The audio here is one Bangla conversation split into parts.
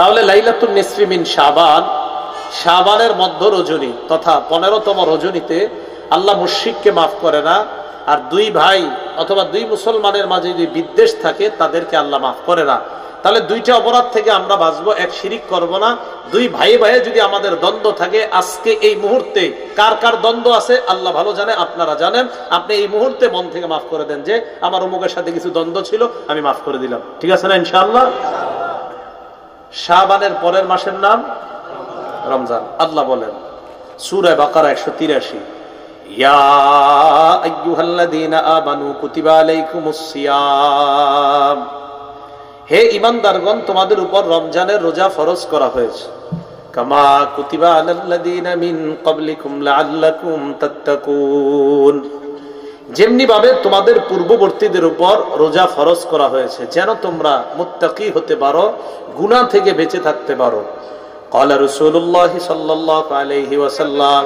তাহলে লাইলাতুন নিসফি মিন শাবান, শাবানের মধ্য রজনী তথা 15তম রজনীতে আল্লাহ মুশরিককে মাফ করে না। আর দুই ভাই অথবা দুই মুসলমানের মাঝে যদি বিদ্বেষ থাকে তাদেরকে আল্লাহ মাফ করে না। তাহলে দুইটা অপরাধ থেকে আমরা বাঁচবো, এক শিরিক করব না। দুই ভাই ভাইয়ে যদি আমাদের দ্বন্দ্ব থাকে, আজকে এই মুহূর্তে কার কার দ্বন্দ্ব আছে আল্লাহ ভালো জানে, আপনারা জানেন। আপনি এই মুহূর্তে মন থেকে মাফ করে দেন যে আমার অমুকের সাথে কিছু দ্বন্দ্ব ছিল, আমি মাফ করে দিলাম। ঠিক আছে না ইনশাআল্লাহ? শাবানের পরের মাসের নাম রমজান। আল্লাহ বলেন সূরা বাকারা 183, ইয়া আইয়ুহাল্লাযীনা আমানু কুতিবা আলাইকুমুস সিয়াম, হে ঈমানদারগণ তোমাদের উপর রমজানের রোজা ফরজ করা হয়েছে। কামা কুতিবা আলাল্লাযীনা মিন ক্বাবলিকুম লাআল্লাকুম তাত্তাকুন, যেমনি ভাবে তোমাদের পূর্ববর্তীদের উপর রোজা ফরজ করা হয়েছে যেন তোমরা মুত্তাকি হতে পারো, গুনাহ থেকে বেঁচে থাকতে পারো। ক্বালা রাসূলুল্লাহ সাল্লাল্লাহু আলাইহি ওয়াসাল্লাম,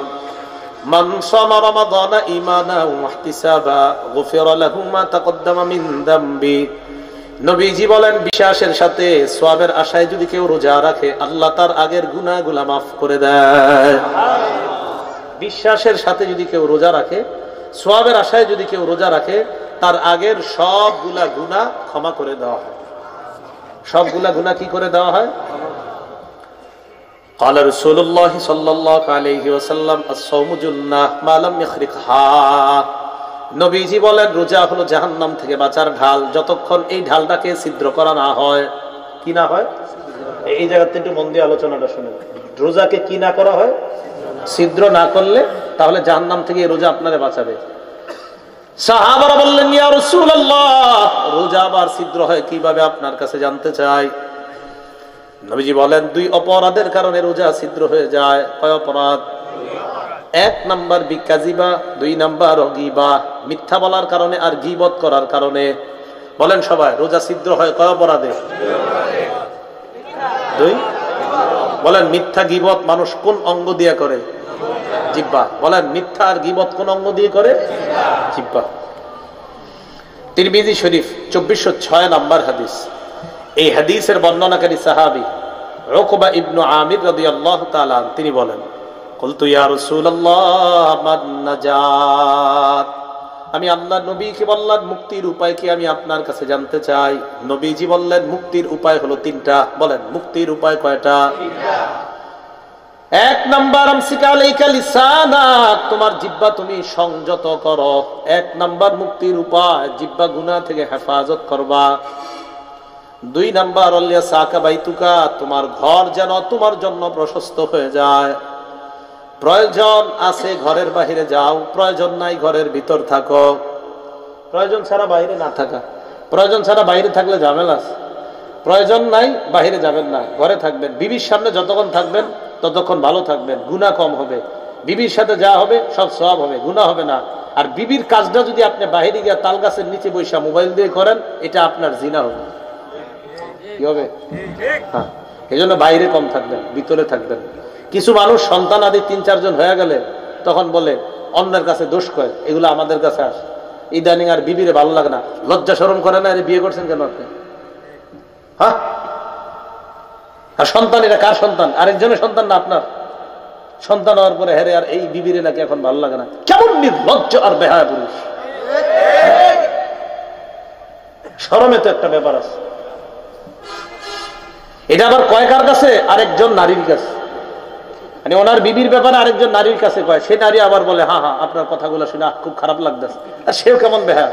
মান সামা রমাদানা ঈমানান ওয়া ইহতিসাবা গুফিরা লাহু মা তাকদ্দামা মিন যামবি। নবীজি বলেন বিশ্বাসের সাথে সওয়াবের আশায় যদি কেউ রোজা রাখে আল্লাহ তার আগের গুনাহগুলো মাফ করে দেয়। বিশ্বাসের সাথে যদি কেউ রোজা রাখে, সওয়াবের আশায় যদি কেউ রোজা রাখে, তার আগের সবগুলা গুনাহ ক্ষমা করে দেওয়া হয়। সবগুলা গুনাহ কি করে দেওয়া হয়? قال رسول الله صلى الله عليه وسلم الصوم جنة ما لم يخرقها। নবীজি বলেন রোজা হলো জাহান্নাম থেকে বাঁচার ঢাল, যতক্ষণ এই ঢালটাকে ছিদ্র করা না হয়। কি না হয়? এই জায়গাতে একটু মন দিয়ে আলোচনাটা শুনুন। রোজাকে কি না করা হয়? ছিদ্র না করলে তাহলে জাহান্নাম থেকে এই রোজা আপনারে বাঁচাবে। সাহাবারা বললেন ইয়া রাসূলুল্লাহ, রোজা আবার ছিদ্র হয় কিভাবে আপনার কাছে জানতে চাই। নবীজি বলেন দুই অপরাধের কারণে রোজা ছিদ্র হয়ে যায়। কয় অপরাধ? 1 নাম্বার বিকাজিবা, 2 নাম্বার গীবা, মিথ্যা বলার কারণে আর গীবত করার কারণে। বলেন সবাই, রোজা ছিদ্র হয় কয় অপরাধে? 2। বলেন মিথ্যা গীবত মানুষ কোন অঙ্গ দিয়ে করে? জিহ্বা। বলেন মিথ্যা আর গীবত কোন অঙ্গ দিয়ে করে? জিহ্বা। তিরমিজি শরীফ 2406 নাম্বার হাদিস। এই হাদিসের বর্ণনাকারী সাহাবী উকবা ইবনে আমির রাদিয়াল্লাহু তাআলা তিনি বলেন, কুলতু ইয়া রাসূলুল্লাহ মান নাজাত, আমি আল্লাহর নবীকে বললাম মুক্তির উপায় কি আমি আপনার কাছে জানতে চাই। নবীজি বললেন মুক্তির উপায় হলো 3টা। বলেন মুক্তির উপায় কয়টা? 1 নাম্বার আমসিকা আলাইকা লিসানাক, তোমার জিহ্বা তুমি সংযত করো। 1 নাম্বার মুক্তির উপায়, জিহ্বা গুনাহ থেকে হেফাজত করবা। 2 নাম্বার আল্লাহ সাকা বাইতুকা, তোমার ঘর যেন তোমার জন্য প্রশস্ত হয়ে যায়। প্রয়োজন আছে ঘরের বাইরে যাও, প্রয়োজন নাই ঘরের ভিতর থাকো। প্রয়োজন ছাড়া বাইরে না থাকা, প্রয়োজন ছাড়া বাইরে থাকলে ঝামেলা আছে। প্রয়োজন নাই বাইরে যাবেন না, ঘরে থাকবেন। বিবির সামনে যতক্ষণ থাকবেন ততক্ষণ ভালো থাকবেন, গুনাহ কম হবে। বিবির সাথে যা হবে সব সওয়াব হবে, গুনাহ হবে না। আর বিবির কাজটা যদি আপনি বাইরে গিয়ে তাল গাছের নিচে বসে মোবাইল দিয়ে করেন, এটা আপনার জিনা হবে। কি হবে? হ্যাঁ, এই জন্য বাইরে কম থাকবেন, ভিতরে থাকবেন। কিছু মানুষ সন্তান আদি 3-4 জন হয়ে গেলে তখন বলে অন্যের কাছে দোষ কয়, এগুলো আমাদের কাছে আসে। ইদানিং আর বিবিরে ভালো লাগে না, লজ্জা শরম করে না, বিয়ে করছেন কেন আপনি? হ্যাঁ, আর সন্তান এটা কার সন্তান? আরেকজনের সন্তান না আপনার? সন্তান হওয়ার পরে হেরে আর এই বিবিরে নাকি এখন ভালো লাগে না। কেমন নির্লজ্জ আর বেহায়া পুরুষ! শরমে তো একটা ব্যাপার আছে। এটা আবার কয় কার কাছে? আরেকজন নারীর কাছে। মানে ওনার বিবির ব্যাপারে আরেকজন নারীর কাছে কয়, সেই নারী আবার বলে হ্যাঁ হ্যাঁ আপনার কথাগুলো শুনে খুব খারাপ লাগতেছে। আর সেও কেমন বেহায়া!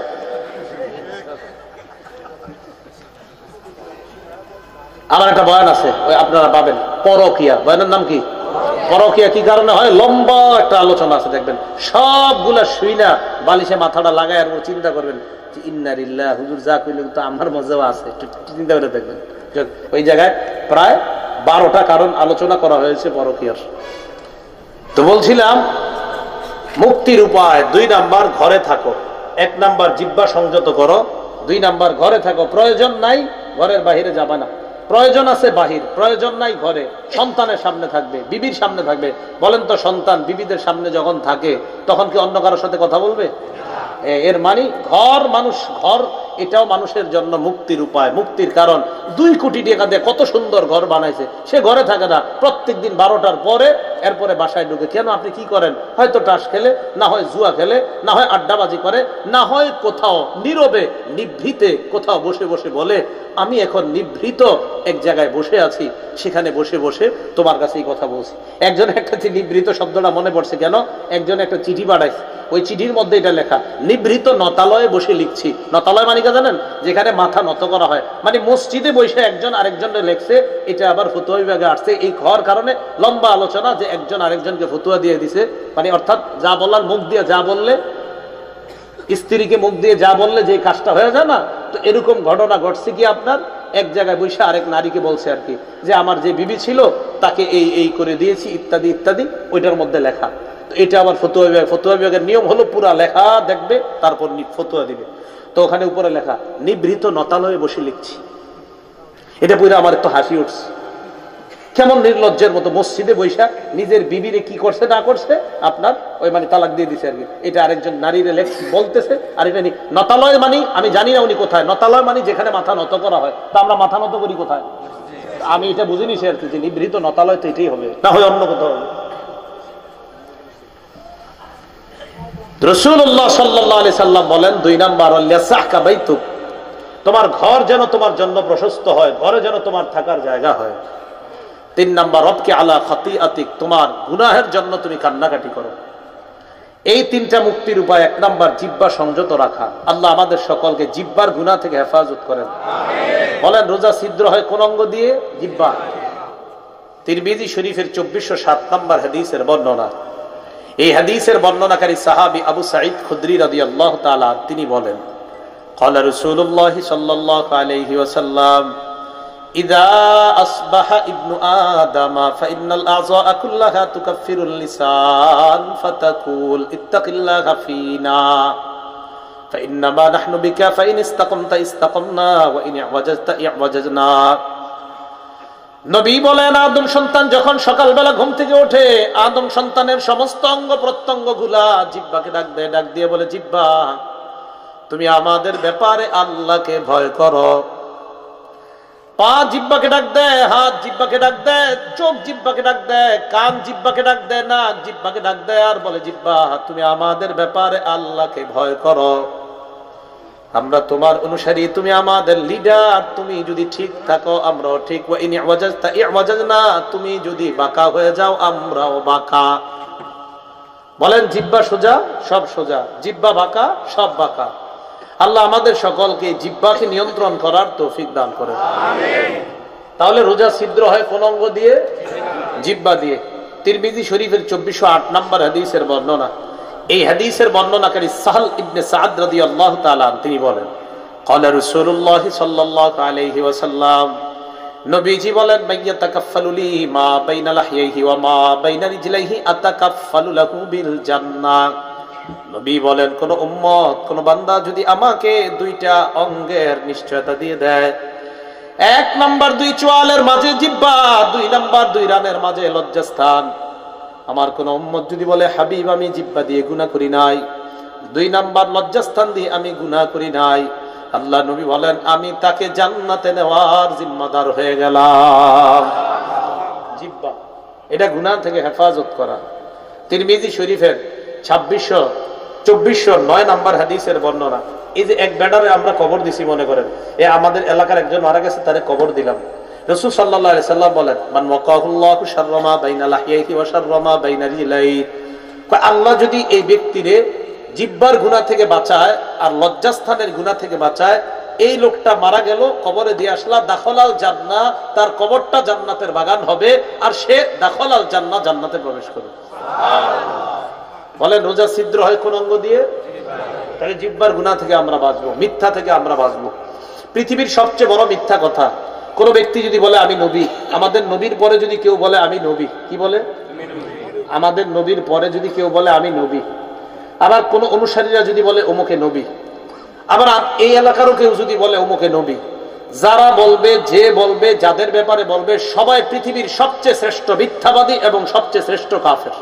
আমার একটা বয়ান আছে, ওই আপনারা পাবেন, পরকিয়া। বয়ানের নাম কি? পরকিয়া কি কারণে হয়? লম্বা একটা আলোচনা আছে, দেখবেন। সবগুলা শুই না বালিশে মাথাটা লাগায় আর চিন্তা করবেন ইন্না লিল্লাহি, হুজুর যা কইলেন তো আমার মজাও আছে, একটু চিন্তা করে দেখবেন। ওই জায়গায় প্রায় 12টা কারণ আলোচনা করা হয়েছে পরকীয়ার। তো বলছিলাম মুক্তির উপায় 2 নাম্বার ঘরে থাকো। 1 নাম্বার জিহ্বা সংযত করো, 2 নাম্বার ঘরে থাকো। প্রয়োজন নাই ঘরের বাহিরে যাবা না, প্রয়োজন আছে বাহির, প্রয়োজন নাই ঘরে। সন্তানের সামনে থাকবে, বিবির সামনে থাকবে। বলেন তো সন্তান বিবিদের সামনে যখন থাকে তখন কি অন্য কারোর সাথে কথা বলবে? এর মানে ঘর, মানুষ ঘর এটাও মানুষের জন্য মুক্তির উপায়, মুক্তির কারণ। 2 কোটি টাকা দিয়ে কত সুন্দর ঘর বানাইছে, সে ঘরে থাকে না, প্রত্যেকদিন 12টার পরে এরপরে বাসায় ঢুকে। কেন? আপনি কি করেন? হয়তো টাস খেলে, না হয় জুয়া খেলে, না হয় আড্ডাবাজি করে, না হয় কোথাও নীরবে নিভৃতে কোথাও বসে বসে বলে আমি এখন নিভৃত এক জায়গায় বসে আছি, সেখানে বসে বসে তোমার কাছে এই কথা বলছি। একজন একটা নিভৃত শব্দটা মনে পড়ছে কেন? একজন একটা চিঠি পাঠাইছে, ওই চিঠির মধ্যে এটা লেখা, নিভৃত নতালয়ে বসে লিখছি। নতালয় মানে কি জানেন? যেখানে মাথা নত করা হয়, মানে মসজিদে বসে একজন আরেকজনকে লেখছে। এটা আবার ফতুয়া বিভাগে আসছে এই হওয়ার কারণে লম্বা আলোচনা, যে একজন আরেকজনকে ফতুয়া দিয়ে দিছে, মানে অর্থাৎ যা বলার মুখ দিয়ে যা বললে, স্ত্রীকে মুখ দিয়ে যা বললে যে কাজটা হয়ে যায় না, তো এরকম ঘটনা ঘটছে কি আপনার এক জায়গায় বসে আরেক নারীকে বলছে আর কি, যে আমার যে বিবি ছিল তাকে এই এই করে দিয়েছি ইত্যাদি ইত্যাদি, ওইটার মধ্যে লেখা। তো এটা আবার ফতুয়া বিভাগ, ফতুয়া বিভাগের নিয়ম হলো পুরা লেখা দেখবে তারপর ফতুয়া দিবে। তো ওখানে উপরে লেখা নিভৃত নতালয়ে বসে লিখছি। এটা পুরো আমার তো হাসি উঠছে, কেমন নির্লজ্জের মতো মসজিদে বৈশা নিজের বিবিরে কি করছে না করছে আপনার ওই মানে তালাক দিয়ে দিছে আর কি। এটা আরেকজন নারীরে বলতেছে, আর এটা নতালয় মানে আমি জানি না উনি কোথায়। নতালয় মানে যেখানে মাথা নত করা হয়, তা আমরা মাথা নত করি কোথায়? আমি এটা বুঝিনি সে আর কি, যে নিভৃত নতালয় তো এটাই হবে, না হয় অন্য কোথাও হবে। রাসূলুল্লাহ সাল্লাল্লাহু আলাইহি সাল্লাম বলেন 2 নাম্বার, আল্লাসাহকা বাইতুক, তোমার ঘর যেন তোমার জন্য প্রশস্ত হয়, ঘরে যেন তোমার থাকার জায়গা হয়। 3 নাম্বার, রবকে আলা খাতিআতিক, তোমার গুনাহের জন্য তুমি কান্নাকাটি করো। এই 3টা মুক্তির উপায়। 1 নাম্বার, জিহ্বা সংযত রাখা। আল্লাহ আমাদের সকলকে জিহ্বার গুনাহ থেকে হেফাজত করেন, আমিন। বলেন রোজা ছিদ্র হয় কোন অঙ্গ দিয়ে? জিহ্বা। তিরমিজি শরীফের 2407 নাম্বার হাদিসের বর্ণনা। এই হাদিসের বর্ণনাকারী সাহাবী আবু সাঈদ খুদরি রাদিয়াল্লাহু তাআলা তিনি বলেন, قال رسول الله صلى الله عليه وسلم إذا أصبح ابن آدم فإن الأعضاء كلها تكفر اللسان فتقول اتق الله فينا فإنما نحن بك فإن استقمت استقمنا وإن اعوججت اعوججنا। নবী বলেন আদম সন্তান যখন সকালবেলা ঘুম থেকে ওঠে, আদম সন্তানের সমস্ত অঙ্গ প্রত্যঙ্গ গুলা জিহ্বাকে ডাক দেয়, ডাক দিয়ে বলে জিহ্বা তুমি আমাদের ব্যাপারে আল্লাহকে ভয় করো। পা জিহ্বাকে ডাক দেয়, হাত জিহ্বাকে ডাক দেয়, চোখ জিহ্বাকে ডাক দেয়, কান জিহ্বাকে ডাক দেয়, নাক জিহ্বাকে ডাক দেয়, আর বলে জিহ্বা তুমি আমাদের ব্যাপারে আল্লাহকে ভয় করো। আমরা তোমার অনুসারী, তুমি আমাদের লিডার, তুমি যদি ঠিক থাকো আমরাও ঠিক, ওয়া ইন ওয়াজাজতা ইওয়াজাজনা, তুমি যদি বাঁকা হয়ে যাও আমরাও বাঁকা। বলেন জিহ্বা সোজা সব সোজা, জিহ্বা বাঁকা সব বাঁকা। আল্লাহ আমাদের সকলকে জিহ্বাকে নিয়ন্ত্রণ করার তৌফিক দান করেন, আমিন। তাহলে রোজা ছিদ্র হয় কোন অঙ্গ দিয়ে? জিহ্বা দিয়ে। তিরমিজি শরীফের 2408 নম্বর হাদিসের বর্ণনা। এই হাদিসের বর্ণনাকারী সাহল ইবনে সাদ রাদিয়াল্লাহু তাআলা তিনি বলেন, قال رسول الله صلى الله عليه وسلم, নবীজি বলেন মাইয়াতাকাফফালু লি মা বাইনা লাহইহি ওয়া মা বাইনা রিজলাইহি আতাকাফফালু লাহু বিল জান্নাহ। নবী বলেন কোন উম্মত, কোন বান্দা যদি আমাকে 2টা অঙ্গের নিশ্চয়তা দিয়ে দেয়, 1 নাম্বার 2 চোয়ালের মাঝে জিহ্বা, 2 নাম্বার 2 রানের মাঝে লজ্জাস্থান। আমার কোন উম্মত যদি বলে হাবিব আমি জিহ্বা দিয়ে গুনাহ করি নাই, 2 নাম্বার লজ্জাস্থান দিয়ে আমি গুনাহ করি নাই, আল্লাহ নবী বলেন আমি তাকে জান্নাতে নেওয়ার জিম্মাদার হয়ে গেলাম। জিহ্বা এটা গুনাহ থেকে হেফাজত করা। তিরমিজি শরীফের 2409 নাম্বার হাদিসের বর্ণনা। এই যে এক বেডারে আমরা কবর দিছি, মনে করেন এ আমাদের এলাকার একজন মারা গেছে, তারে কবর দিলাম। রাসূল সাল্লাল্লাহু আলাইহি সাল্লাম বলেন মান ওয়াকাহুল্লাহু শাররা মা বাইনা লাহইহি ওয়া শাররা মা বাইনা রিজলাইহি, আল্লাহ যদি এই ব্যক্তিরে জিহ্বার গুনাহ থেকে বাঁচায় আর লজ্জাস্থানের গুনাহ থেকে বাঁচায়, এই লোকটা মারা গেল, কবরে দিয়ে আসলা, দাখলাল জান্নাহ, তার কবরটা জান্নাতের বাগান হবে, আর সে দাখলাল জান্নাহ, জান্নাতে প্রবেশ করবে। সুবহানাল্লাহ। বলেন রোজা ছিদ্র হয় কোন অঙ্গ দিয়ে? তাহলে জিহ্বার গুনাহ থেকে আমরা বাঁচবো, মিথ্যা থেকে আমরা বাঁচবো। পৃথিবীর সবচেয়ে বড় মিথ্যা কথা, কোন ব্যক্তি যদি বলে আমি নবী, আমাদের নবীর পরে যদি কেউ বলে আমি নবী, কি বলে? আমাদের নবীর পরে যদি কেউ বলে আমি নবী, আবার কোন অনুসারীরা যদি বলে অমুকে নবী, আবার এই এলাকারও কেউ যদি বলে অমুকে নবী, যারা বলবে, যে বলবে, যাদের ব্যাপারে বলবে, সবাই পৃথিবীর সবচেয়ে শ্রেষ্ঠ মিথ্যাবাদী এবং সবচেয়ে শ্রেষ্ঠ কাফের।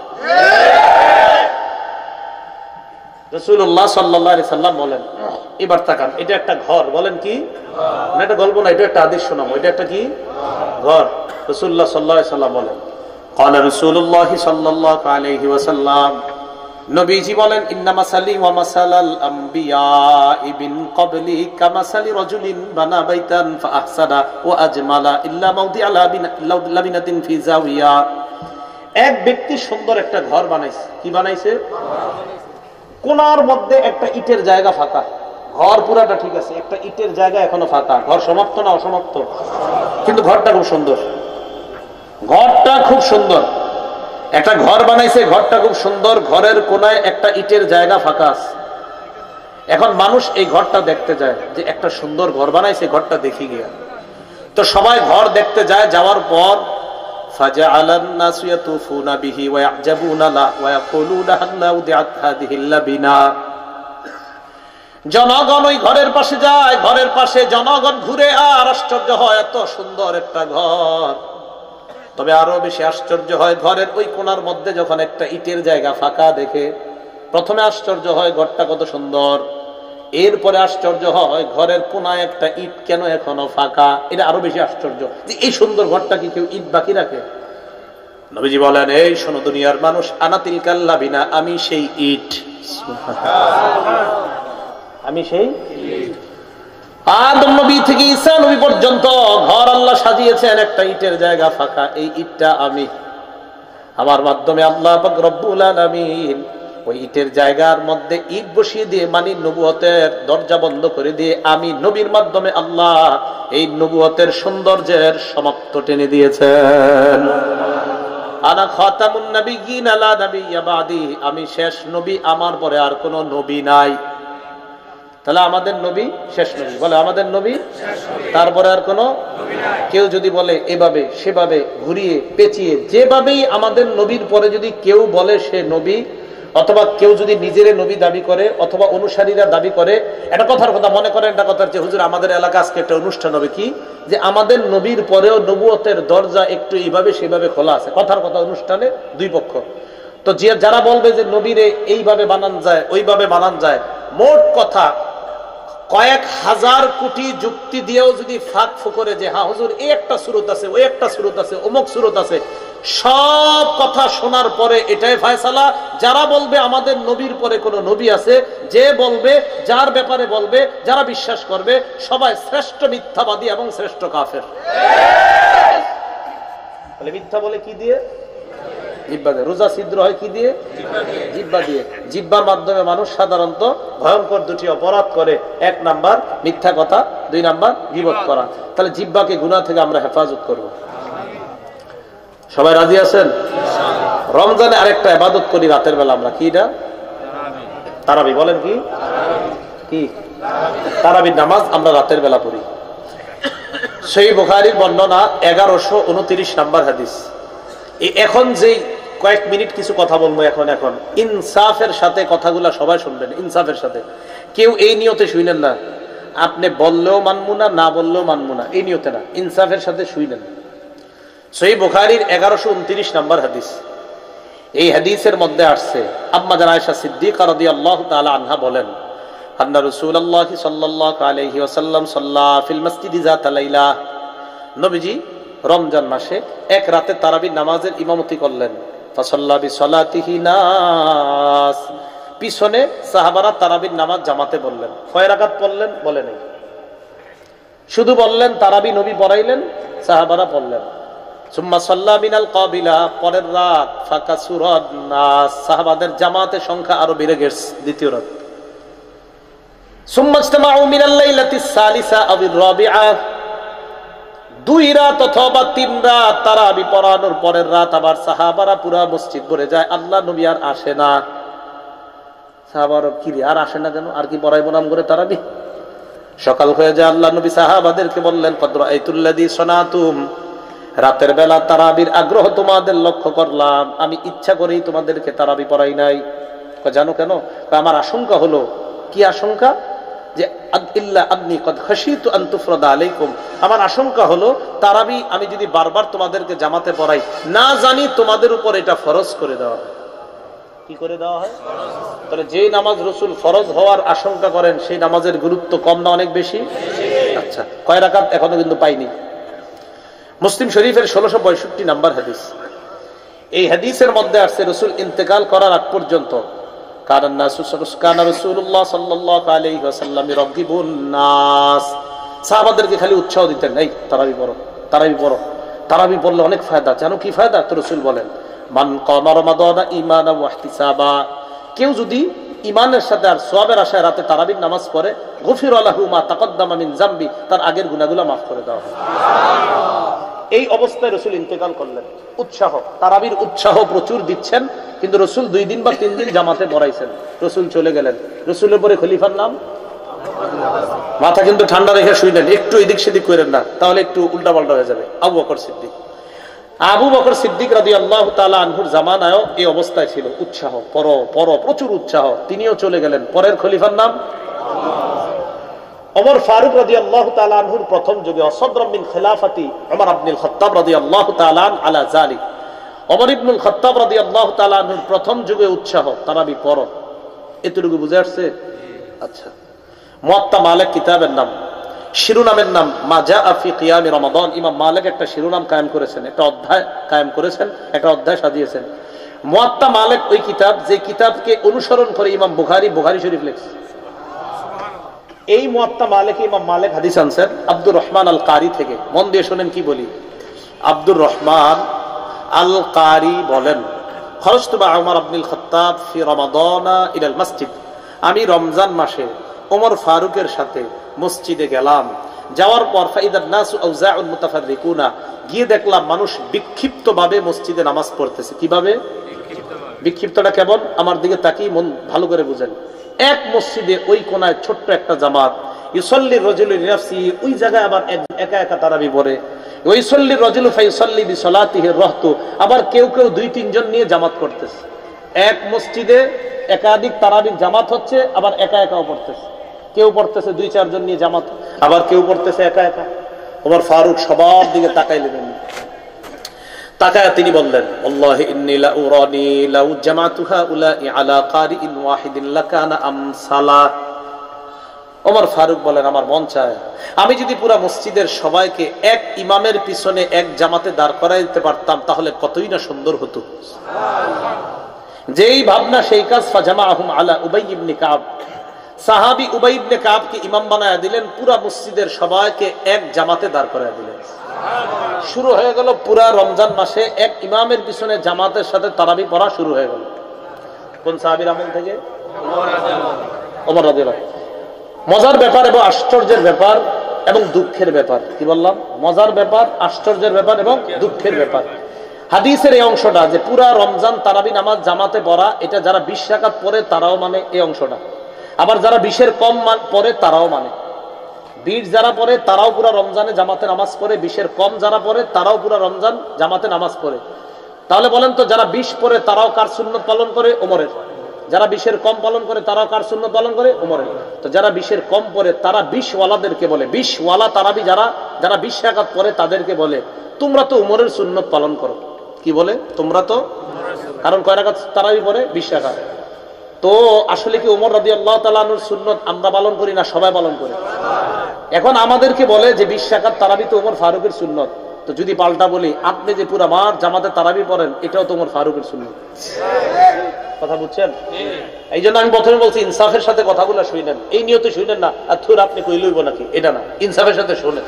রাসূলুল্লাহ সাল্লাল্লাহু আলাইহি সাল্লাম বলেন, এবার তাকান, এটা একটা ঘর, বলেন কি না, এটা গল্প না, এটা একটা হাদিস শোনাম, এটা একটা কি ঘর। রাসূলুল্লাহ সাল্লাল্লাহু আলাইহি সাল্লাম বলেন, قال رسول الله صلى الله عليه وسلم, নবীজি বলেন, ইন্না মাসালি ওয়া মাসালাল আমবিয়া ইবিন ক্বাবলি কামাসালি রাজুলিন বানা বাইতান ফাআহসানা ওয়া আজমালা ইল্লা মাউদিআ লাবিনাতিন ফি জাওিয়া। এক ব্যক্তি সুন্দর একটা ঘর বানাইছে। কি বানাইছে? কোণার মধ্যে একটা ইটের জায়গা ফাঁকা। ঘর পুরাটা ঠিক আছে, একটা ইটের জায়গা এখনো ফাঁকা। ঘর সমাপ্ত না অসমাপ্ত? কিন্তু ঘরটা খুব সুন্দর। ঘরটা খুব সুন্দর, একটা ঘর বানাইছে, ঘরটা খুব সুন্দর। ঘরের কোনায় একটা ইটের জায়গা ফাঁকা আছে। এখন মানুষ এই ঘরটা দেখতে যায়, যে একটা সুন্দর ঘর বানাইছে, ঘরটা দেখি গিয়া। তো সবাই ঘর দেখতে যায়। যাওয়ার পর ফাজআলান নাসু ইয়াতুফুনা বিহি ওয়া ইয়াজাবুনা লা ওয়া ইয়াকুলুনা হাল্লা উদিআত হাযিহিল লাবিনা। জনগণ ওই ঘরের পাশে যায়, ঘরের পাশে জনগণ ঘুরে আর আশ্চর্য হয়, এত সুন্দর একটা ঘর। তবে আরো বেশি আশ্চর্য হয় ঘরের ওই কোণার মধ্যে যখন একটা ইটের জায়গা ফাঁকা দেখে। প্রথমে আশ্চর্য হয় ঘরটা কত সুন্দর, এরপরে আশ্চর্য হয় ঘরের কোণায় একটা ইট কেন এখনো ফাঁকা। এটা আরো বেশি আশ্চর্য যে এই সুন্দর ঘরটা কি কেউ ইট বাকি রাখে? নবীজি বলেন, এই শোনো দুনিয়ার মানুষ, আনা তিলকাল লাবিনা, আমি সেই ইট, আমি সেই আদম নবী থেকে ঈসা নবী পর্যন্ত ঘর আল্লাহ সাজিয়েছেন, একটা ইটের জায়গা ফাঁকা, এই ইটটা আমি। আমার মাধ্যমে আল্লাহ পাক রব্বুল আলামিন ওই ইটের জায়গার মধ্যে ইট বসিয়ে দিয়ে, মানে নবুয়তের দরজা বন্ধ করে দিয়ে, আমি নবীর মাধ্যমে আল্লাহ এই নবুয়তের সৌন্দর্যের সমাপ্ত টেনে দিয়েছেন। আনা খাতামুন নাবিয়্যিন লা নাবিয়্যা বাদি, আমি শেষ নবী, আমার পরে আর কোনো নবী নাই। তাহলে আমাদের নবী শেষ নবী, বলে আমাদের নবী, তারপরে আর কোনো কেউ যদি বলে এভাবে সেভাবে ঘুরিয়ে পেঁচিয়ে, যেভাবেই আমাদের নবীর পরে যদি কেউ বলে সে নবী, অথবা কেউ যদি নিজের নবী দাবি করে, অথবা অনুসারীরা দাবি করে, এটা কথার কথা মনে করেন, এটা কথার যে হুজুর আমাদের এলাকা আজকে একটা অনুষ্ঠান হবে, কি যে আমাদের নবীর পরেও নবুয়তের দরজা একটু এইভাবে সেভাবে খোলা আছে। কথার কথা অনুষ্ঠানে দুই পক্ষ। তো যে যারা বলবে যে নবীরে এইভাবে বানান যায়, ওইভাবে বানান যায়, মোট কথা কয়েক হাজার কোটি যুক্তি দিয়েও যদি ফাঁক ফুকরে যে হ্যাঁ হুজুর এই একটা সুরত আছে, ওই একটা সুরত আছে, অমুক সুরত আছে, সব কথা শোনার পরে এটাই ফয়সালা, যারা বলবে আমাদের নবীর পরে কোনো নবী আছে, যে বলবে, যার ব্যাপারে বলবে, যারা বিশ্বাস করবে, সবাই শ্রেষ্ঠ মিথ্যাবাদী এবং শ্রেষ্ঠ কাফের। তাহলে মিথ্যা বলে কি দিয়ে? জিহ্বা দিয়ে। রোজা ছিদ্র হয় কি দিয়ে? জিহ্বা দিয়ে। জিহ্বার মাধ্যমে মানুষ সাধারণত ভয়ঙ্কর দুটি অপরাধ করে। এক নাম্বার মিথ্যা কথা, দুই নাম্বার গীবত করা। তাহলে জিহ্বাকে গুনাহ থেকে আমরা হেফাজত করব। সবাই রাজি আছেন? রমজানে আরেকটা ইবাদত করি রাতের বেলা আমরা, কি এটা? তারাবি। বলেন কি? কি তারাবির নামাজ আমরা রাতের বেলা পড়ি। সহিহ বুখারীর বর্ণনা 1129 নাম্বার হাদিস। এখন যেই কয়েক মিনিট কিছু কথা বলবো, এখন ইনসাফের সাথে কথাগুলা সবাই শুনবেন, ইনসাফের সাথে। কেউ এই নিয়তে শুইলেন না, আপনি বললেও মানবো না, না বললেও মানবো না, এই নিয়তে না, ইনসাফের সাথে শুইলেন। সহিহ বুখারীর 1129 নাম্বার হাদিস। এই হাদিসের মধ্যে আসছে আম্মা জান আয়েশা সিদ্দিকা রাদিয়াল্লাহু তাআলা আনহা বলেন, আন্না রাসূলুল্লাহ সাল্লাল্লাহু আলাইহি ওয়াসাল্লাম সাল্লা ফিল মসজিদি যাতা লাইলা, নবীজি রমজান মাসে এক রাতে তারাবির নামাজের ইমামতি করলেন। ফাসাল্লা বিসলাতিহি নাস, পিছনে সাহাবারা তারাবির নামাজ জামাতে বললেন। কয় রাকাত পড়লেন বলে নেই, শুধু বললেন তারাবি নবী পড়াইলেন, সাহাবারা পড়লেন। সুম্মা সাল্লা বিনাল কাবিলা, পরের রাত ফাকাসুরান নাস, সাহাবাদের জামাতের সংখ্যা আরো বেড়ে গেছে দ্বিতীয় রাত। সুম্মা ইজতামাউ মিনাল লাইলাতিস সালিসা আবির রাবিআ, দুই রাত অথবা তিন রাত তারাবি পড়ানোর পরের রাত আবার সাহাবারা পুরা মসজিদ ভরে যায়, আল্লাহ নবী আর আসে না। সাহাবারা কি রে আর আসে না কেন, আর কি পড়াইবো নাম করে তারাবি? সকাল হয়ে যায়, আল্লাহ নবী সাহাবাদেরকে বললেন, কদ রাআইতুল্লাযী সনাতুম, রাতের বেলা তারাবির আগ্রহ তোমাদের লক্ষ্য করলাম, আমি ইচ্ছা করেই তোমাদেরকে তারাবি পড়াই নাই। জানো কেন? আমার আশঙ্কা হলো। কি আশঙ্কা? যে ইল্লা আন্নী কদ খাশিতু আন তুফরাদা আলাইকুম, আমার আশঙ্কা হলো তারাবি আমি যদি বারবার তোমাদেরকে জামাতে পড়াই, না জানি তোমাদের উপর এটা ফরজ করে দেওয়া হয়। কি করে দেওয়া হয়? তাহলে যে নামাজ রাসূল ফরজ হওয়ার আশঙ্কা করেন সেই নামাজের গুরুত্ব কম না অনেক বেশি? আচ্ছা, কয় রাকাত এখনো কিন্তু পাইনি। মুসলিম শরীফের 1662 নাম্বার হাদিস। এই হাদিসের মধ্যে আসছে রাসূল ইন্তেকাল করার আগ পর্যন্ত রাসূলুল্লাহ সাল্লাল্লাহু আলাইহি ওয়াসাল্লাম ইরাগিবুন নাস, সাহাবাদেরকে খালি উৎসাহ দিতেন, এই তারাবি পড়ো, তারাবি পড়ো, তারাবি পড়লে অনেক ফায়দা। জানো কি ফায়দা? তো রাসূল বলেন, মান কামা রমাদানা ঈমানান ওয়া ইহতিসাবা, কেউ যদি ঈমানের সাথে আর সওয়াবের আশায় রাতে তারাবির নামাজ পড়ে, গফিরা লাহু মা তাকদ্দামা মিন যামবি, তার আগের গুনাহগুলো maaf করে দেওয়া হয়। এই অবস্থায় রাসূল ইন্তেকাল করলেন। উৎসাহ, তারাবির উৎসাহ প্রচুর দিচ্ছেন, কিন্তু রাসূল 2 দিন বা 3 দিন জামাতে পড়াইছেন, রাসূল চলে গেলেন। রাসূলের পরে খলিফার নাম? মাথা কিন্তু ঠান্ডা রেখে শুইলেন, একটু এদিক সেদিক করেন না, তাহলে একটু উল্টাপাল্টা হয়ে যাবে। আবু বকর সিদ্দিক। আবু বকর সিদ্দিক রাদিয়াল্লাহু তাআলা আনহুর জামানায়ও এই অবস্থায় ছিল, উৎসাহ, পড়ো, প্রচুর উৎসাহ। তিনিও চলে গেলেন। পরের খলিফার নাম? ওমর ফারুক রাদিয়াল্লাহু তাআলা আনহুর প্রথম যুগে, অসদর মিন খিলাফাতি ওমর ইবনুল খাত্তাব রাদিয়াল্লাহু তাআলা আলা যালিক, ওমর ইবনুল খাত্তাব রাদিয়াল্লাহু তাআলা আনহুর প্রথম যুগে উৎসাহ, তারাবি পড়ো। এতটুকু বুঝে আসছে? আচ্ছা, মুয়াত্তা মালিক কিতাবের নাম, শিরোনামের নাম মা জাআ ফি কিয়ামি রমাদান। ইমাম মালিক একটা শিরোনাম কায়েম করেছেন, একটা অধ্যায় কায়েম করেছেন, একটা অধ্যায় সাজিয়েছেন। মুয়াত্তা মালিক ওই কিতাব যে কিতাবকে অনুসরণ করে ইমাম বুখারী শরীফ লিখছেন। এই মুয়াত্তা মালিকে ইমাম মালিক হাদিস আনছেন আব্দুর রহমান আল কারি থেকে। মন দিয়ে শুনেন কি বলি। আব্দুর রহমান আল কারি বলেন, খরজতু মা ওমর ইবনুল খাত্তাব ফি রমাদানা ইলাল মসজিদ, আমি রমজান মাসে ওমর ফারুকের সাথে মসজিদে গেলাম। যাওয়ার পর ফাইদান নাসু আউজাউন মুতাফাররিকুনা, গিয়ে দেখলাম মানুষ বিক্ষিপ্তভাবে মসজিদে নামাজ পড়তেছে। কিভাবে বিক্ষিপ্তটা কেমন? আমার দিকে তাকিয়ে মন ভালো করে বুঝেন। এক মসজিদে ওই কোনায় ছোট্ট একটা জামাত, ইউসাল্লি রাজুলু লিনাফসিহি, ওই জায়গায় আবার একা একা তারাবি পড়ে। ওয়াইসাল্লি রাজুলু ফায়ুসাল্লি বিসলাতিহি রাহতু, আবার কেউ 2-3 জন নিয়ে জামাত করতেছে। এক মসজিদে একাধিক তারাবির জামাত হচ্ছে, আবার একা একাও পড়তেছে। কেউ পড়তেছে 2-4 জন নিয়ে জামাত, আবার কেউ পড়তেছে একা একা। ওমর ফারুক সবার দিকে তাকাইলেন, তাকায়া তিনি বললেন, আল্লাহি ইন্নী লা উরানি লাউ জামাতু হাউলাই আলা কারিইন ওয়াহিদিন লাকানা আমসালা। ওমর ফারুক বলেন, আমার মন চায় আমি যদি পুরা মসজিদের সবাইকে এক ইমামের পিছনে এক জামাতে দাঁড় করাই দিতে পারতাম, তাহলে কতই না সুন্দর হতো। যেই ভাবনা সেই কাজ। ফাজামাআহুম আলা উবাই ইবনে কাব, সাহাবী উবাই ইবনে কাবকে ইমাম বানায়া দিলেন, পুরা মসজিদের সবাইকে এক জামাতে দাঁড় করায়া দিলেন। শুরু হয়ে গেল পুরা রমজান মাসে এক ইমামের পিছনে জামাতের সাথে তারাবি পড়া শুরু হয়ে গেল। কোন সাহাবীর আমল থেকে? ওমর রাদিয়াল্লাহু। মজার ব্যাপার এবং আশ্চর্যের ব্যাপার এবং দুঃখের ব্যাপার। কি বললাম? মজার ব্যাপার, আশ্চর্যের ব্যাপার এবং দুঃখের ব্যাপার। হাদিসের এই অংশটা যে পুরা রমজান তারাবি নামাজ জামাতে পড়া, এটা যারা 20 রাকাত পড়ে তারাও মানে এই অংশটা। আবার যারা 20-এর কম পড়ে তারাও মানে। 20 যারা পড়ে তারাও পুরা রমজানে জামাতে নামাজ পড়ে, 20-এর কম যারা পড়ে তারাও পুরা রমজান জামাতে নামাজ পড়ে। তাহলে বলেন তো, যারা 20 পড়ে তারাও কার সুন্নত পালন করে? ওমরের। যারা 20-এর কম পালন করে তারাও কার সুন্নত পালন করে? ওমরের। তো যারা 20-এর কম পড়ে তারা 20 ওয়ালাদেরকে বলে, 20 ওয়ালা তারাবি যারা 20 রাকাত পড়ে তাদেরকে বলে, তোমরা তো ওমরের সুন্নত পালন করো। কি বলে? তোমরা তো, কারণ কয় রাকাত তারাবি পড়ে? 20 রাকাত। তো আসলে কি ওমর রাদিয়াল্লাহু তাআলা আনহুর সুন্নত আমরা পালন করি না সবাই পালন করে? এখন আমাদেরকে বলে যে 20 রাকাত তারাবি তো ওমর ফারুকের সুন্নত। তো যদি পাল্টা বলি, আপনি যে পুরা মার জামাতে তারাবি পড়েন, এটাও তো ওমর ফারুকের সুন্নত। কথা বুঝছেন? এই জন্য আমি প্রথমে বলছি ইনসাফের সাথে কথাগুলো শুনেন। এই নিয়তে শুনেন না আর থুর আপনি কই লইব নাকি, এটা না, ইনসাফের সাথে শুনেন।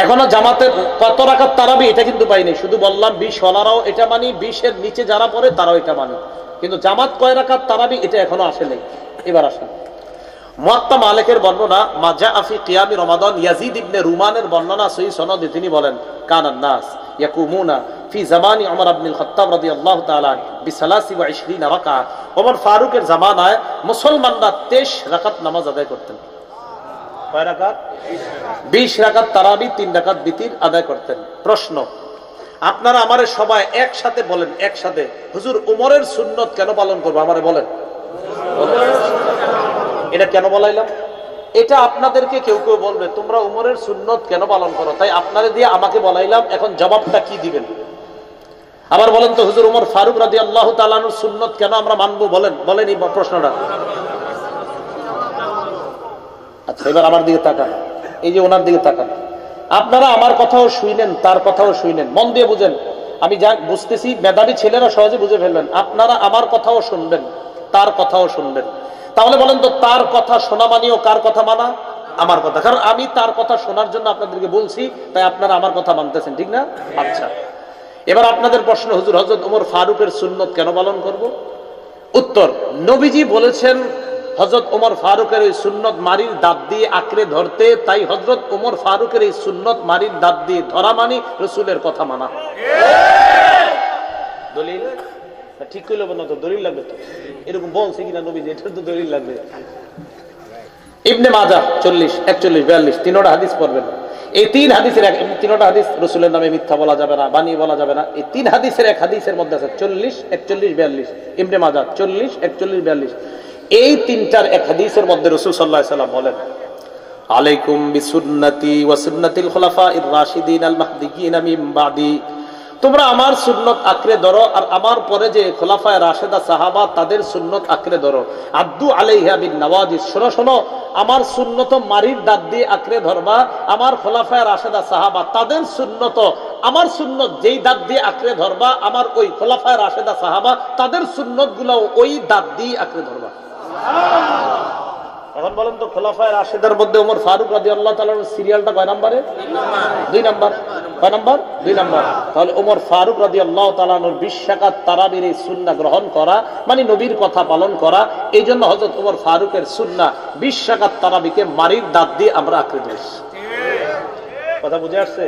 এখনো জামাতের কত রাকাত তারাবি এটা কিন্তু পাইনি, শুধু বললাম 20 ওয়ালারাও এটা মানি, 20-এর নিচে যারা পড়ে তারাও এটা মানি, কিন্তু জামাত কয় রাকাত তারাবি এটা এখনো আসে নাই। এবার আসেন মুয়াত্তা মালিকের বর্ণনা, মা জাআ ফি কিয়ামি রমাদান, ইয়াজিদ ইবনে রুমানের বর্ণনা সহিহ সনদে তিনি বলেন, কানান নাস ইয়াকুমুনা ফি জামানি ওমর ইবনুল খাত্তাব রাদিয়াল্লাহু তাআলা বি23 রাকাত। ওমর ফারুকের জামানায় মুসলমানরা 23 রাকাত নামাজ আদায় করতেন। কয় রাকাত? 20 রাকাত তারাবি, 3 রাকাত বিতির আদায় করতেন। প্রশ্ন, আপনারা আমারে সবাই একসাথে বলেন, একসাথে, হুজুর ওমরের সুন্নত কেন পালন করবো? আমারে বলেন। এটা কেন বলাইলাম? এটা আপনাদেরকে কেউ কেউ বলবে তোমরা ওমরের সুন্নত কেন পালন করো, তাই আপনারে দিয়ে আমাকে বলাইলাম। এখন জবাবটা কি দিবেন? আবার বলেন তো হুজুর ওমর ফারুক রাদিয়াল্লাহু তাআলা আনহুর সুন্নত কেন আমরা মানবো? বলেন এই প্রশ্নটা। আচ্ছা, এবার আমার দিকে তাকান, এই যে ওনার দিকে তাকান। আপনারা আমার কথাও শুইলেন, তার কথাও শুইলেন, মন দিয়ে বুঝেন। আমি যা বুঝতেছি মেধাবী ছেলেরা সহজে বুঝে ফেলবেন। আপনারা আমার কথাও শুনবেন, তার কথাও শুনবেন। তাহলে বলেন তো তার কথা শোনা মানিও কার কথা মানা? আমার কথা। কারণ আমি তার কথা শোনার জন্য আপনাদেরকে বলছি, তাই আপনারা আমার কথা মানতেছেন, ঠিক না? আচ্ছা, এবার আপনাদের প্রশ্ন, হুজুর হযরত ওমর ফারুকের সুন্নত কেন পালন করব? উত্তর, নবীজি বলেছেন হযরত ওমর ফারুকের এই সুন্নত মারির দাঁত দিয়ে আঁকড়ে ধরতে, তাই হযরত ওমর ফারুকের এই সুন্নত মারির দাঁত দিয়ে ধরা মানি রাসূলের কথা মানা। দলিল ঠিক কইলো না তো? দলিল লাগবে তো, এরকম বলছে কিনা নবীজি, এটা তো দলিল লাগবে। ইবনে মাজাহ 40, 41, 42 তিনটা হাদিস পড়বেন। এই তিন হাদিসের তিনটা হাদিস রাসূলের নামে মিথ্যা বলা যাবে না, বানিয়ে বলা যাবে না। এই তিন হাদিসের এক হাদিসের মধ্যে আছে 40, 41, 42। ইবনে মাজাহ 40, 41, 42। এই তিনটার এক হাদিসের মধ্যে রাসূল সাল্লাল্লাহু আলাইহি সাল্লাম বলেন, আলাইকুম বিসুন্নতি ওয়া সুন্নাতিল খুলাফাইর রাশিদিন আল মাহদিয়িন মিন বাদি। তোমরা আমার সুন্নত আঁকড়ে ধরো, আর আমার পরে যে খোলাফায়ে রাশেদা সাহাবা তাদের সুন্নত আঁকড়ে ধরো। আদ্দু আলাইহা বিন নওয়াজিস। শোনো, আমার সুন্নত মারির দাঁত দিয়ে আঁকড়ে ধরবা। আমার খোলাফায়ে রাশেদা সাহাবা তাদের সুন্নত, আমার সুন্নত যেই দাঁত দিয়ে আঁকড়ে ধরবা, আমার ওই খোলাফায়ে রাশেদা সাহাবা তাদের সুন্নত গুলাও ওই দাঁত দিয়ে আঁকড়ে ধরবা। এখন বলেন তো খোলাফায়ে রাশেদার মধ্যে ওমর ফারুক রাদিয়াল্লাহু তাআলার সিরিয়ালটা কয় নম্বরে? 2 নম্বর। কয় নম্বর? 2 নম্বর। তাহলে ওমর ফারুক রাদিয়াল্লাহু তাআলার 20 রাকাত তারাবির এই সুন্নাহ গ্রহণ করা মানে নবীর কথা পালন করা। এই জন্য হযরত ওমর ফারুকের সুন্নাহ 20 রাকাত তারাবিকে মারির দাঁত দিয়ে আমরা আঁকড়ে ধরেছি। কথা বুঝে আসছে?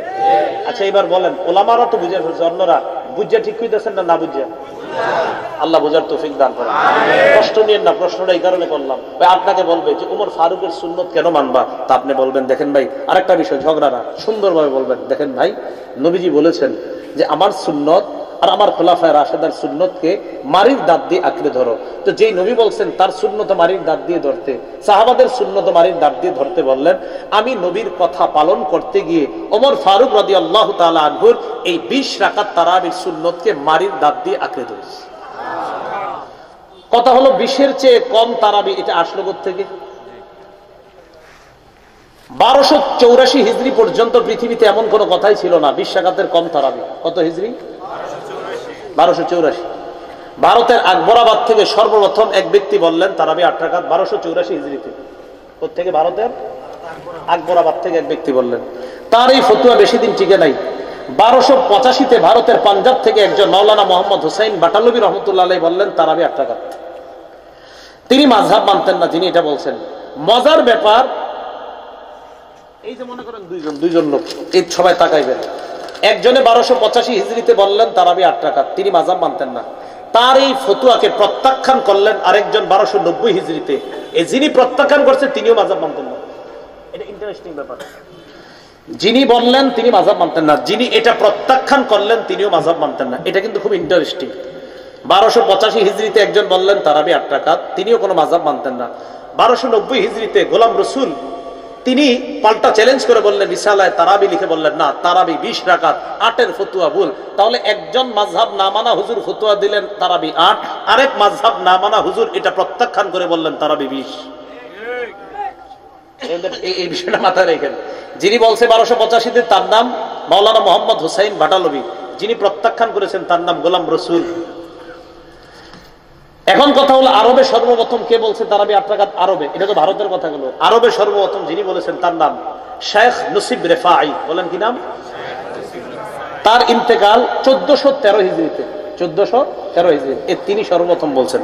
আচ্ছা, এবার বলেন, ওলামারা তো বুঝে ফেলছে, অন্যরা বুঝে ঠিক কইতেছেন না বুঝে? আল্লাহ বোঝার তৌফিক দান করেন। কষ্ট নিয়েন না, প্রশ্নটা এই কারণে করলাম, আপনাকে বলবে যে ওমর ফারুকের সুন্নত কেন মানবা, তা আপনি বলবেন দেখেন ভাই, আরেকটা বিষয়, ঝগড়া না, সুন্দরভাবে বলবেন, দেখেন ভাই, নবীজি বলেছেন যে আমার সুন্নত আর আমার খোলাফায়ে রাশেদার সুন্নতকে মারির দাঁত দিয়ে আঁকড়ে ধরো। তো যেই নবী বলছেন তার সুন্নত মারির দাঁত দিয়ে ধরতে, সাহাবাদের সুন্নত মারির দাঁত দিয়ে ধরতে বললেন, আমি নবীর কথা পালন করতে গিয়ে ওমর ফারুক রাদিয়াল্লাহু তাআলা আনহুর এই 20 রাকাত তারাবির সুন্নতকে মারির দাঁত দিয়ে আঁকড়ে ধরেছি। কথা হলো 20-এর চেয়ে কম তারাবি এটা আসলো কোত্থেকে? 1284 হিজরি পর্যন্ত পৃথিবীতে এমন কোন কথাই ছিল না 20 রাকাতের কম তারাবি। কত হিজরি? 1284। ভারতের আকবরাবাদ থেকে সর্বপ্রথম এক ব্যক্তি বললেন তারাবি 8 রাকাত 1284 হিজরিতে। কোত্থেকে? ভারতের আকবরাবাদ থেকে এক ব্যক্তি বললেন। তার এই ফতোয়া বেশি দিন টিকে নাই। 1285-তে ভারতের পাঞ্জাব থেকে একজন মাওলানা মোহাম্মদ হুসাইন বাটালবি রহমতুল্লাহ আলাইহি বললেন তারাবি 8 রাকাত। তিনি মাযহাব মানতেন না, যিনি এটা বলছেন। মজার ব্যাপার, এই যে মনে করেন দুইজন লোক, এই সবাই তাকাইবেন, একজনে 1285 হিজরিতে বললেন তারাবি 8 রাকাত, তিনি মাযহাব মানতেন না। তার এই ফতোয়াকে প্রত্যাখ্যান করলেন আরেকজন 1290 হিজরিতে, এই যিনি প্রত্যাখ্যান করছেন তিনিও মাযহাব মানতেন না। এটা ইন্টারেস্টিং ব্যাপার। যিনি বললেন তিনি মাযহাব মানতেন না, যিনি এটা প্রত্যাখ্যান করলেন তিনিও মাযহাব মানতেন না। এটা কিন্তু খুব ইন্টারেস্টিং। 1285 হিজরিতে একজন বললেন তারাবি 8 রাকাত, তিনিও কোনো মাযহাব মানতেন না। 1290 হিজরিতে গোলাম রসুল তিনি পাল্টা চ্যালেঞ্জ করে বললেন, রিসালায় তারাবি লিখে বললেন, না, তারাবি 20 রাকাত, 8-এর ফতোয়া ভুল। তাহলে একজন মাযহাব না মানা হুজুর ফতোয়া দিলেন তারাবি 8, আরেক মাযহাব না মানা হুজুর এটা প্রত্যাখ্যান করে বললেন তারাবি 20। এই বিষয়টা মাথায় রেখেন। যিনি বলছে 1285-তে তার নাম মাওলানা মোহাম্মদ হুসাইন বাটালবি, যিনি প্রত্যাখ্যান করেছেন তার নাম গোলাম রসুল। এখন কথা হলো আরবে সর্বপ্রথম কে বলছে তারাবি 8 রাকাত? আরবে, এটা তো ভারতের কথা গেল। আরবে সর্বপ্রথম যিনি বলেছেন তার নাম শেখ নসিব রেফাই। বলেন কি নাম? তার ইন্তেকাল 1413 হিজরিতে, 1413 হিজরিতে তিনি সর্বপ্রথম বলছেন।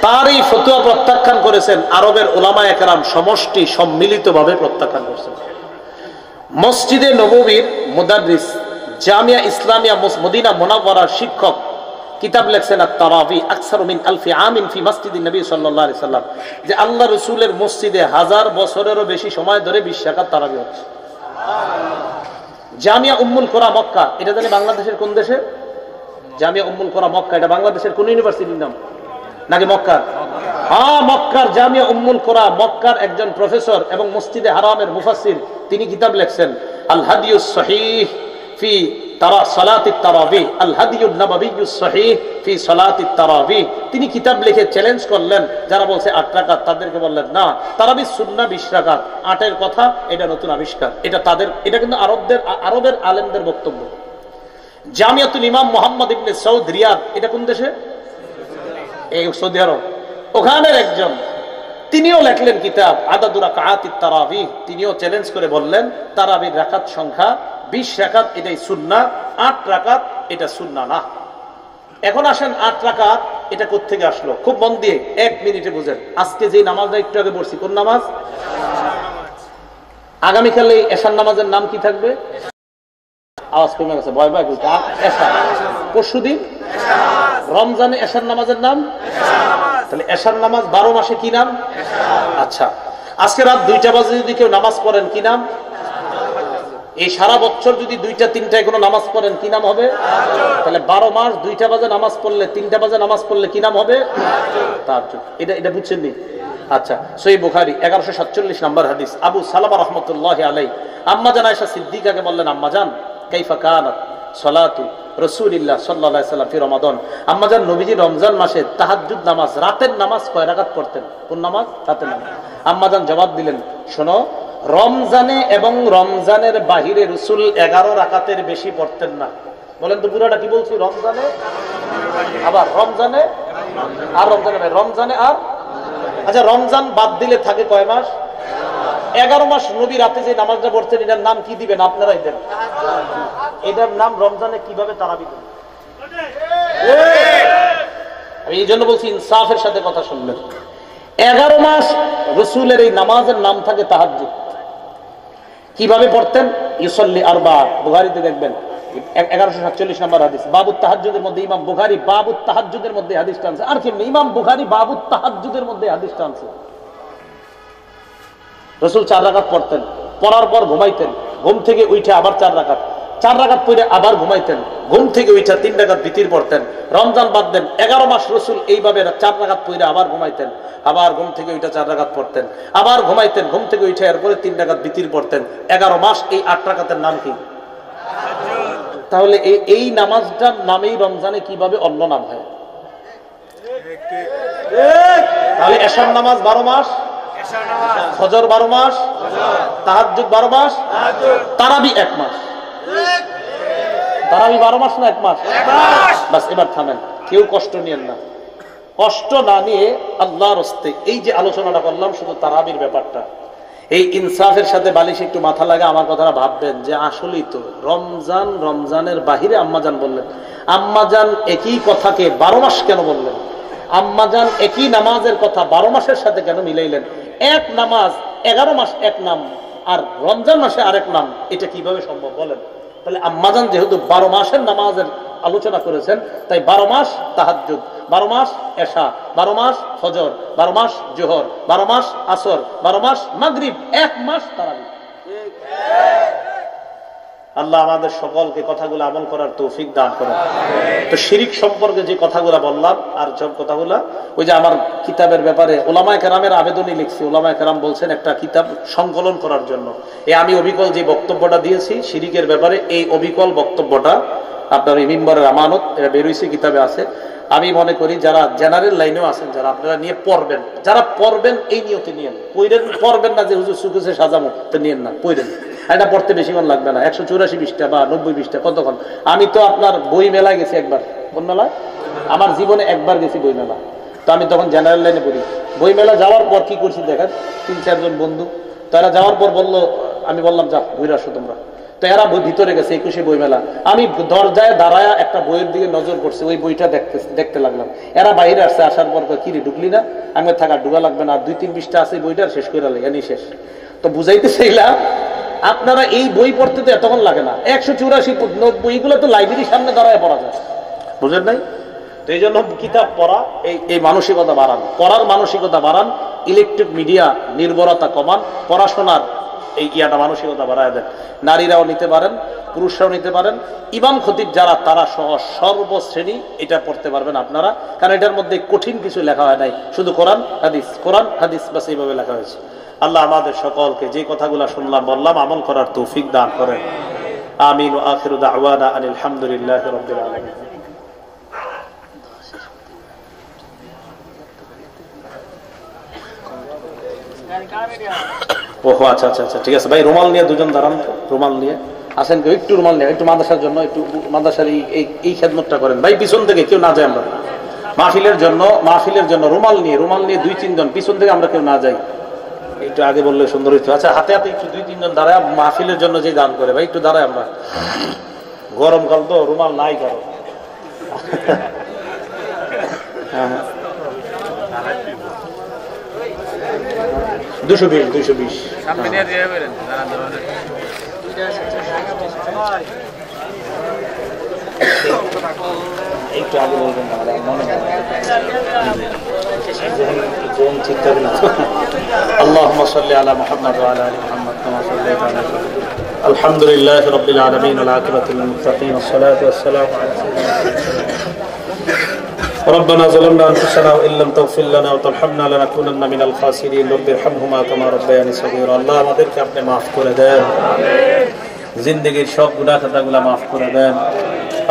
তার এই ফতোয়া প্রত্যাখ্যান করেছেন আরবের উলামায়ে কেরাম সমষ্টি সম্মিলিতভাবে প্রত্যাখ্যান করেছেন। মসজিদে নববীর মুদাররিস, জামিয়া ইসলামিয়া মদিনা মুনাওয়ারার শিক্ষক কিতাব লেখছেন আত-তারাবি আকসারু মিন আলফি আমিন ফি মসজিদিন নবী সাল্লাল্লাহু আলাইহি সাল্লাম, যে আল্লাহ রাসূলের মসজিদে 1000 বছরেরও বেশি সময় ধরে 20 রাকাত তারাবি হচ্ছে। জামিয়া উম্মুল কোরা মক্কা, এটা জানি বাংলাদেশের কোন দেশে? জামিয়া উম্মুল কোরা মক্কা, এটা বাংলাদেশের কোন ইউনিভার্সিটির নাম নাকি মক্কার? হ্যাঁ, মক্কার জামিয়া উম্মুল কোরা, মক্কার একজন প্রফেসর এবং মসজিদে হারামের মুফাসসির, তিনি কিতাব লেখছেন আল হাদিয়ুস সহিহ ফি তারা সালাতিত তারাবি আল হাদিয়ুন নাবাবিয়্যুস সহিহ ফি সালাতিত তারাবি, তিনি কিতাব লিখে চ্যালেঞ্জ করলেন যারা বলছে 8 রাকাত, তাদেরকে বললেন না, তারাবির সুন্নাহ 20 রাকাত, 8-এর কথা এটা নতুন আবিষ্কার, এটা তাদের, এটা কিন্তু আরবের আলেমদের বক্তব্য। জামিয়াতুল ইমাম মুহাম্মদ ইবনে সৌদ রিয়াদ, এটা কোন দেশে? এই সৌদি আরব। ওখানের একজন তিনিও লেখলেন কিতাব আদাদু রাকাতিত তারাবি, তিনিও চ্যালেঞ্জ করে বললেন তারাবির রাকাত সংখ্যা 20 রাকাত, এটাই সুন্নাহ, 8 রাকাত এটা সুন্নাহ না। এখন আসেন 8 রাকাত এটা কোত্থেকে আসলো? খুব মন দিয়ে 1 মিনিটে বুঝেন। আজকে যে নামাজটা একটু আগে পড়ছি, কোন নামাজ? আগামীকালে এশার নামাজের নাম কি থাকবে? আওয়াজ কমে গেছে, ভয় ভয় বলতে। এশা পরশুদিন রমজানে এশার নামাজের নাম, তাহলে এশার নামাজ 12 মাসে কি নাম? আচ্ছা, আজকে রাত 2টা বাজে যদি কেউ নামাজ পড়েন কি নাম? এই সারা বছর যদি 2টা 3টায় কোনো নামাজ পড়েন কি নাম হবে? তাহলে 12 মাস 2টা বাজে নামাজ পড়লে, 3টা বাজে নামাজ পড়লে কি নাম হবে? তাহাজ্জুদ। এটা বুঝছেন নি? আচ্ছা, সহিহ বুখারী 1147 নম্বর হাদিস, আবু সালামা রাহমাতুল্লাহি আলাইহি আম্মা জান আয়েশা সিদ্দিকাকে বললেন, আম্মা জান কাইফা কানাত সালাতু রাসূলিল্লাহ সাল্লাল্লাহু আলাইহি সাল্লাম ফি রমাদান, আম্মা জান নবীজি রমজান মাসে তাহাজ্জুদ নামাজ, রাতের নামাজ কয় রাকাত পড়তেন? কোন নামাজ? রাতের নামাজ। আম্মা জান জবাব দিলেন, শোনো, রমজানে এবং রমজানের বাহিরে রাসূল 11 রাকাতের বেশি পড়তেন না। বলেন তো পুরাটা কি বলছি? রমজানে, আবার রমজানে, আর রমজানে আর, আচ্ছা রমজান বাদ দিলে থাকে কয় মাস? 11 মাস। নবী রাতে যে নামাজটা পড়তেন এটার নাম কি দিবেন? আপনারাই দেন। এটার নাম রমজানে কিভাবে তারাবি দেন? আমি এই জন্য বলছি ইনসাফের সাথে কথা শুনবেন। 11 মাস রাসূলের এই নামাজের নাম থাকে তাহাজ্জুদ। কিভাবে পড়তেন? ইউসাল্লি আরবা, বুখারীতে দেখবেন 1147 নম্বর হাদিস, বাবুত তাহাজ্জুদের মধ্যে ইমাম বুখারী বাবুত তাহাজ্জুদের মধ্যে হাদিস টানছে। আর কেমনে? ইমাম বুখারী বাবুত তাহাজ্জুদের মধ্যে হাদিস টানছে। রাসূল 4 রাকাত পড়তেন, পড়ার পর ঘুমাইতেন, ঘুম থেকে উঠে আবার 4 রাকাত, 4 রাকাত পড়ে আবার ঘুমাইতেন, ঘুম থেকে উঠে 3 রাকাত বিতির পড়তেন। রমজান বাদ দেন, 11 মাস রাসূল এইভাবে 4 রাকাত পড়ে আবার ঘুমাইতেন, আবার ঘুম থেকে উঠে 4 রাকাত পড়তেন, আবার ঘুমাইতেন, ঘুম থেকে উঠে এরপরে 3 রাকাত বিতির পড়তেন। 11 মাস এই 8 রাকাতের নাম কি? তাহলে এই নামাজটার নামেই রমজানে কিভাবে অন্য নাম হয়? তাহলে এশার নামাজ 12 মাস, ফজর 12 মাস, তাহাজ্জুদ 12 মাস, তারাবি 1 মাস। তারাবি 12 মাস না 1 মাস? বাস, এবার থামেন, কেউ কষ্ট নিয়েন না। কষ্ট না নিয়ে আল্লাহর হস্তে এই যে আলোচনাটা করলাম শুধু তারাবির ব্যাপারটা, এই ইনসাফের সাথে বালিশ একটু মাথা লাগে আমার কথাটা ভাববেন যে আসলেই তো রমজানের বাহিরে আম্মাজান বললেন, আম্মাজান একই কথাকে 12 মাস কেন বললেন? আম্মাজান একই নামাজের কথা 12 মাসের সাথে কেন মিলাইলেন? এক নামাজ 11 মাস এক নাম, আর রমজান মাসে আরেক নাম, এটা কিভাবে সম্ভব বলেন? তাহলে আম্মাজান যেহেতু 12 মাসের নামাজের আলোচনা করেছেন, তাই 12 মাস তাহাজ্জুদ, 12 মাস এশা, 12 মাস ফজর, 12 মাস জোহর, 12 মাস আসর, 12 মাস মাগরিব, 1 মাস তারাবি। আল্লাহ আমাদের সকলকে কথাগুলো আমল করার তৌফিক দান করেন। তো শিরিক সম্পর্কে যে কথাগুলো বললাম, আর সব কথাগুলা ওই যে আমার কিতাবের ব্যাপারে ওলামায়ে কেরামের আবেদনই লিখছি। ওলামায়ে কেরাম বলছেন একটা কিতাব সংকলন করার জন্য। আমি অবিকল যে বক্তব্যটা দিয়েছি শিরিকের ব্যাপারে, এই অবিকল বক্তব্যটা আপনার এই মিম্বরের আমানত, এটা বেরোইছে, কিতাবে আছে। আমি মনে করি যারা জেনারেল লাইনেও আছেন, যারা আপনারা নিয়ে পড়বেন, যারা পড়বেন এই নিয়তে নিয়েন, পড়বেন না যে হুজুর সুখে সাজামো, তো নিয়েন না, পড়েন। এটা পড়তে বেশিক্ষণ লাগবে না, 184 পৃষ্ঠা বা 90 পৃষ্ঠা, কতক্ষণ? আমি তো আপনার বই মেলায় গেছি একবার। কোন মেলায়? আমার জীবনে একবার গেছি বই মেলা। তো আমি তখন জেনারেল লাইনে পড়ি। বই মেলা যাওয়ার পর কি করছি দেখেন, 3-4 জন বন্ধু, তারা যাওয়ার পর বললো, আমি বললাম যা ঘুরে আসো তোমরা। তো এরা ভিতরে গেছে 21শে বই মেলা। আমি দরজায় দাঁড়ায় একটা বইয়ের দিকে নজর পড়ছে, ওই বইটা দেখতে লাগলাম। এরা বাইরে আসছে, আসার পর কি রে ঢুকলি না? আমি থাকা ঢুকা লাগবে না, 2-3 পৃষ্ঠা আছে বইটার, শেষ করে লাগে, শেষ। তো বুঝাইতে চাইলাম আপনারা এই বই পড়তে তো এতক্ষণ লাগে না, 184-90 এইগুলো তো লাইব্রেরির সামনে দাঁড়ায় পড়া যায়, বুঝেন নাই? তো এই জন্য কিতাব পড়া, এই মানসিকতা বাড়ান, পড়ার মানসিকতা বাড়ান, ইলেকট্রিক মিডিয়া নির্ভরতা কমান, পড়াশোনার এই ইয়াটা মানসিকতা বাড়ায় দেন। নারীরাও নিতে পারেন, পুরুষরাও নিতে পারেন, ইমাম খতিব যারা তারা সহ সর্বশ্রেণী এটা পড়তে পারবেন আপনারা, কারণ এটার মধ্যে কঠিন কিছু লেখা হয় নাই, শুধু কোরআন হাদিস বাস এইভাবে লেখা হয়েছে। আল্লাহ আমাদের সকলকে যে কথাগুলো শুনলাম বললাম আমল করার তৌফিক দান করেন। আমিন ওয়া আখিরু দাওয়ানা আনিল হামদুলিল্লাহি রাব্বিল আলামিন। ওহো আচ্ছা আচ্ছা আচ্ছা ঠিক আছে ভাই, রুমাল নিয়ে দুজন দাঁড়ান, রুমাল নিয়ে আসেন কেউ, একটু রুমাল নিয়ে, একটু মাদ্রাসার জন্য, একটু মাদ্রাসার এই খেদমতটা করেন ভাই, পিছন থেকে কেউ না যায়, আমরা মাহফিলের জন্য রুমাল নিয়ে 2-3 জন পিছন থেকে আমরা কেউ না যাই, একটু আগে বললে সুন্দর হইতো। আচ্ছা হাতে হাতে একটু 2-3 জন দাঁড়ায় মাহফিলের জন্য যে দান করে ভাই, একটু দাঁড়ায়, আমরা গরমকাল তো রুমাল নাই কারো। হ্যাঁ 220 একটু আগে বলবেন না, ঠিক থাকে না। اللهم صل على محمد وعلى ال محمد كما صليت على ابراهيم. الحمد لله رب العالمين والعاقبة للمتقين والصلاة والسلام على سيدنا ربنا ظلمنا انفسنا وان لم تغفر لنا وترحمنا لنكونن من الخاسرين رب ارحمهما كما ربياني صغيرا. আল্লাহ আমাদেরকে আপনি maaf করে দেন, জিন্দেগীর সব গুনাহ খাতাগুলো maaf করে দেন।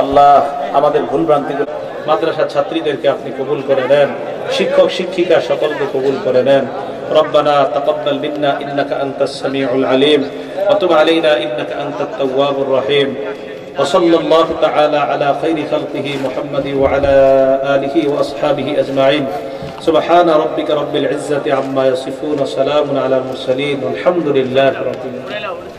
আল্লাহ আমাদের ভুল ভ্রান্তিগুলো, মাদ্রাসা ছাত্রীদেরকে আপনি কবুল করে নেন, শিক্ষক শিক্ষিকা সকলকে কবুল করে নেন। ربنا تقبل منا انك انت السميع العليم وتب علينا انك انت التواب الرحيم. وصلى الله تعالى على خير خلقه محمد وعلى آله وأصحابه أجمعين. سبحان ربك رب العزة عما يصفون، سلام على المرسلين والحمد لله رب العالمين.